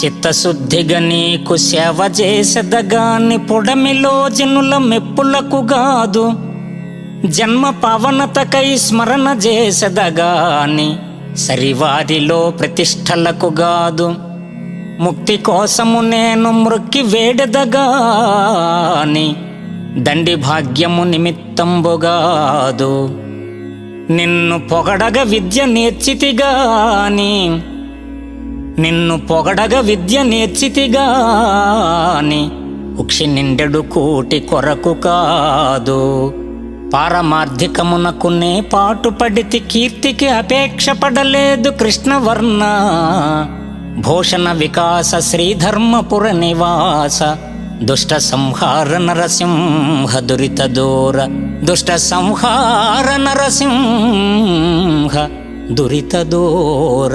చిత్తశుద్ధిగా నీకు సేవ చేసెదగాని పొడమిలో జనుల మెప్పులకు గాదు. జన్మ పావనతకై స్మరణ చేసెదగాని సరివారిలో ప్రతిష్టలకు గాదు. ముక్తి కోసము నేను మృక్కి వేడెదగాని దండి భాగ్యము నిమిత్తంబుగాదు. నిన్ను పొగడగ విద్య నేర్చితిగాని ఉక్షి నిండెడు కూటి కొరకు కాదు. పారమార్థికమునకునే పాటుపడితి కీర్తికి అపేక్ష పడలేదు కృష్ణవర్ణ. భూషణ వికాస శ్రీధర్మపుర నివాస దుష్ట సంహార నరసింహ దురిత దూర. దుష్ట సంహార నరసింహ దురిత దూర.